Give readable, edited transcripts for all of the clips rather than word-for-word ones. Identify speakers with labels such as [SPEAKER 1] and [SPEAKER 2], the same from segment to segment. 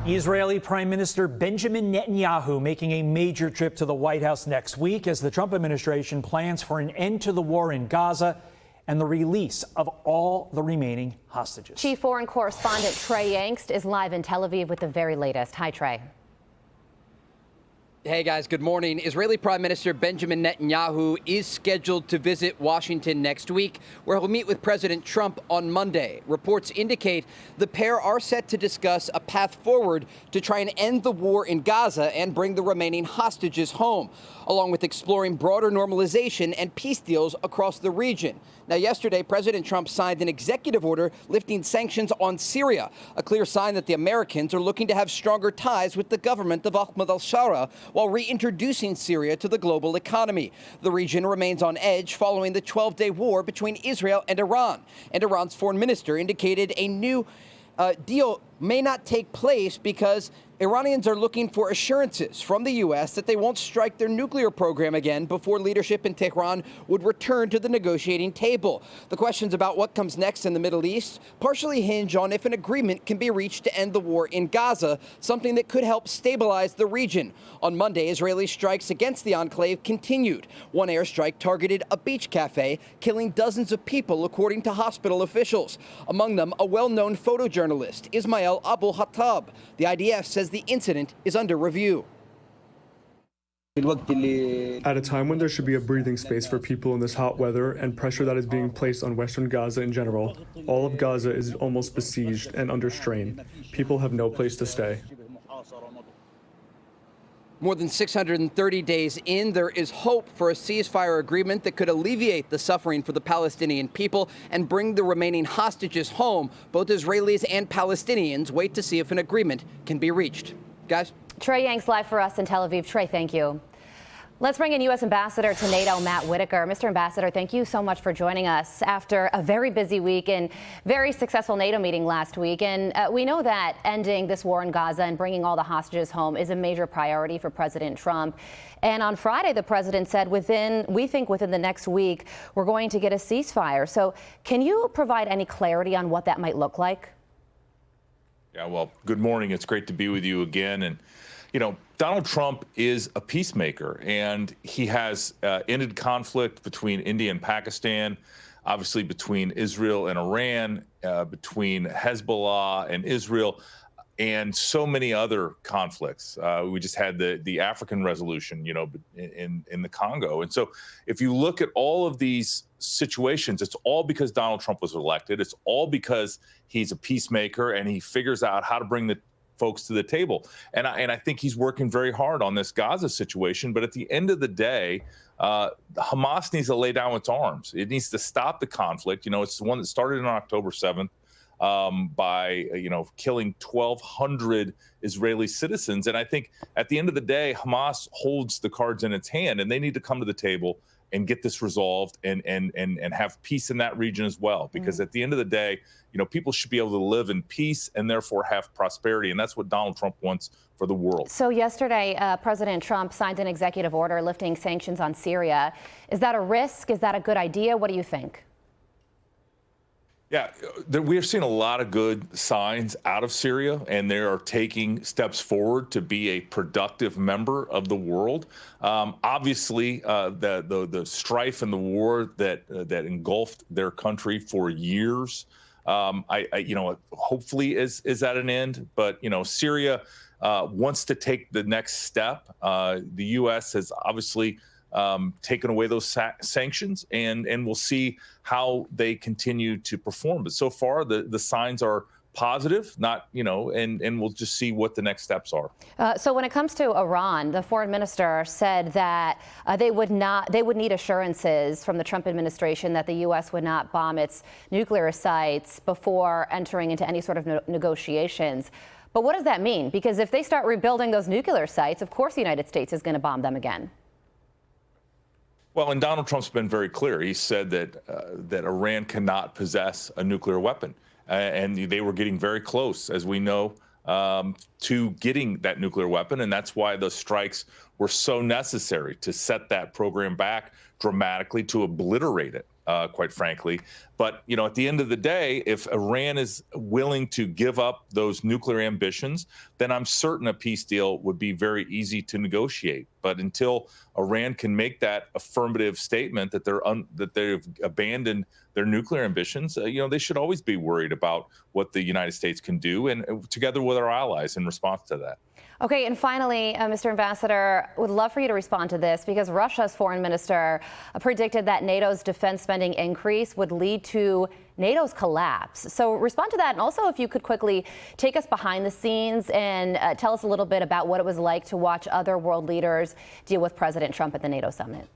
[SPEAKER 1] Israeli Prime Minister Benjamin Netanyahu making a major trip to the White House next week as the Trump administration plans for an end to the war in Gaza and the release of all the remaining hostages.
[SPEAKER 2] Chief Foreign Correspondent Trey Yingst is live in Tel Aviv with the very latest. Hi, Trey.
[SPEAKER 3] Hey guys, good morning. Israeli Prime Minister Benjamin Netanyahu is scheduled to visit Washington next week, where he'll meet with President Trump on Monday. Reports indicate the pair are set to discuss a path forward to try and end the war in Gaza and bring the remaining hostages home, along with exploring broader normalization and peace deals across the region. Now, yesterday, President Trump signed an executive order lifting sanctions on Syria, a clear sign that the Americans are looking to have stronger ties with the government of Ahmed al-Shara while reintroducing Syria to the global economy. The region remains on edge following the 12-day war between Israel and Iran. And Iran's foreign minister indicated a new deal may not take place because Iranians are looking for assurances from the U.S. that they won't strike their nuclear program again before leadership in Tehran would return to the negotiating table. The questions about what comes next in the Middle East partially hinge on if an agreement can be reached to end the war in Gaza, something that could help stabilize the region. On Monday, Israeli strikes against the enclave continued. One airstrike targeted a beach cafe, killing dozens of people, according to hospital officials. Among them, a well-known photojournalist, Ismail Abu Hattab. The IDF says the incident is under review.
[SPEAKER 4] At a time when there should be a breathing space for people in this hot weather and pressure that is being placed on Western Gaza in general, all of Gaza is almost besieged and under strain. People have no place to stay.
[SPEAKER 3] More than 630 days in, there is hope for a ceasefire agreement that could alleviate the suffering for the Palestinian people and bring the remaining hostages home. Both Israelis and Palestinians wait to see if an agreement can be reached. Guys?
[SPEAKER 2] Trey Yingst live for us in Tel Aviv. Trey, thank you. Let's bring in U.S. Ambassador to NATO, Matt Whitaker. Mr. Ambassador, thank you so much for joining us after a very busy week and very successful NATO meeting last week. And we know that ending this war in Gaza and bringing all the hostages home is a major priority for President Trump. And on Friday, the president said we think within the next week, we're going to get a ceasefire. So can you provide any clarity on what that might look like?
[SPEAKER 5] Yeah, well, good morning. It's great to be with you again. And, you know, Donald Trump is a peacemaker, and he has ended conflict between India and Pakistan, obviously between Israel and Iran, between Hezbollah and Israel, and so many other conflicts. We just had the African resolution, you know, in the Congo. And so if you look at all of these situations, it's all because Donald Trump was elected. It's all because he's a peacemaker and he figures out how to bring the folks to the table. And I think he's working very hard on this Gaza situation. But at the end of the day, Hamas needs to lay down its arms. It needs to stop the conflict. You know, it's the one that started on October 7th by, you know, killing 1,200 Israeli citizens. And I think at the end of the day, Hamas holds the cards in its hand, and they need to come to the table and get this resolved and have peace in that region as well. Because at the end of the day, you know, people should be able to live in peace and therefore have prosperity. And that's what Donald Trump wants for the world.
[SPEAKER 2] So yesterday, President Trump signed an executive order lifting sanctions on Syria. Is that a risk? Is that a good idea? What do you think?
[SPEAKER 5] Yeah, we are seeing a lot of good signs out of Syria, and they are taking steps forward to be a productive member of the world. Obviously, the strife and the war that engulfed their country for years, you know, hopefully is at an end. But you know, Syria wants to take the next step. The U.S. has obviously taken away those sanctions, and we'll see how they continue to perform. But so far, the signs are positive, not, you know, and we'll just see what the next steps are.
[SPEAKER 2] So when it comes to Iran, the foreign minister said that they would need assurances from the Trump administration that the U.S. would not bomb its nuclear sites before entering into any sort of negotiations. But what does that mean? Because if they start rebuilding those nuclear sites, of course the United States is going to bomb them again.
[SPEAKER 5] Well, and Donald Trump's been very clear. He said that Iran cannot possess a nuclear weapon, and they were getting very close, as we know, to getting that nuclear weapon, and that's why the strikes were so necessary to set that program back dramatically, to obliterate it, quite frankly. But, at the end of the day, if Iran is willing to give up those nuclear ambitions, then I'm certain a peace deal would be very easy to negotiate. But until Iran can make that affirmative statement that they've abandoned their nuclear ambitions, they should always be worried about what the United States can do, and together with our allies in response to that.
[SPEAKER 2] Okay, and finally, Mr. Ambassador, would love for you to respond to this, because Russia's foreign minister predicted that NATO's defense spending increase would lead to NATO's collapse. So respond to that, and also if you could quickly take us behind the scenes and tell us a little bit about what it was like to watch other world leaders deal with President Trump at the NATO summit.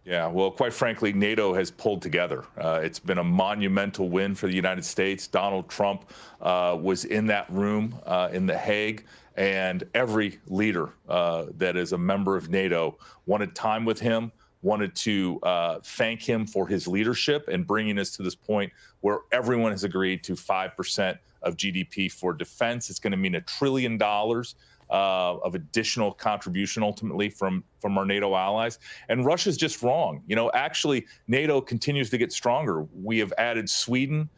[SPEAKER 5] Yeah, well, quite frankly, NATO has pulled together. It's been a monumental win for the United States. Donald Trump was in that room in The Hague, and every leader that is a member of NATO wanted time with him, wanted to thank him for his leadership and bringing us to this point where everyone has agreed to 5% of GDP for defense. It's going to mean $1 trillion of additional contribution ultimately from our NATO allies. And Russia's just wrong. Actually, NATO continues to get stronger. We have added Sweden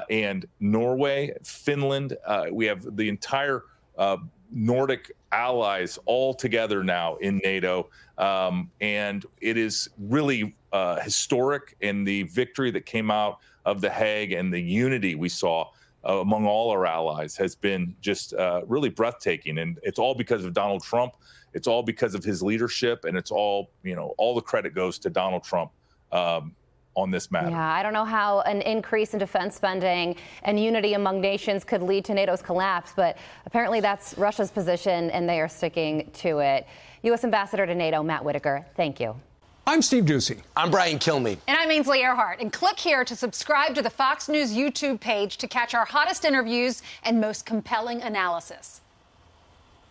[SPEAKER 5] and Norway, Finland. We have the entire Nordic allies all together now in NATO. And it is really historic, and the victory that came out of The Hague and the unity we saw among all our allies has been just really breathtaking. And it's all because of Donald Trump. It's all because of his leadership. And it's all, all the credit goes to Donald Trump on this matter.
[SPEAKER 2] Yeah, I don't know how an increase in defense spending and unity among nations could lead to NATO's collapse, but apparently that's Russia's position, and they are sticking to it. U.S. Ambassador to NATO Matt Whitaker, thank you.
[SPEAKER 6] I'm Steve Doocy.
[SPEAKER 7] I'm Brian Kilmeade.
[SPEAKER 8] And I'm Ainsley Earhart. And click here to subscribe to the Fox News YouTube page to catch our hottest interviews and most compelling analysis.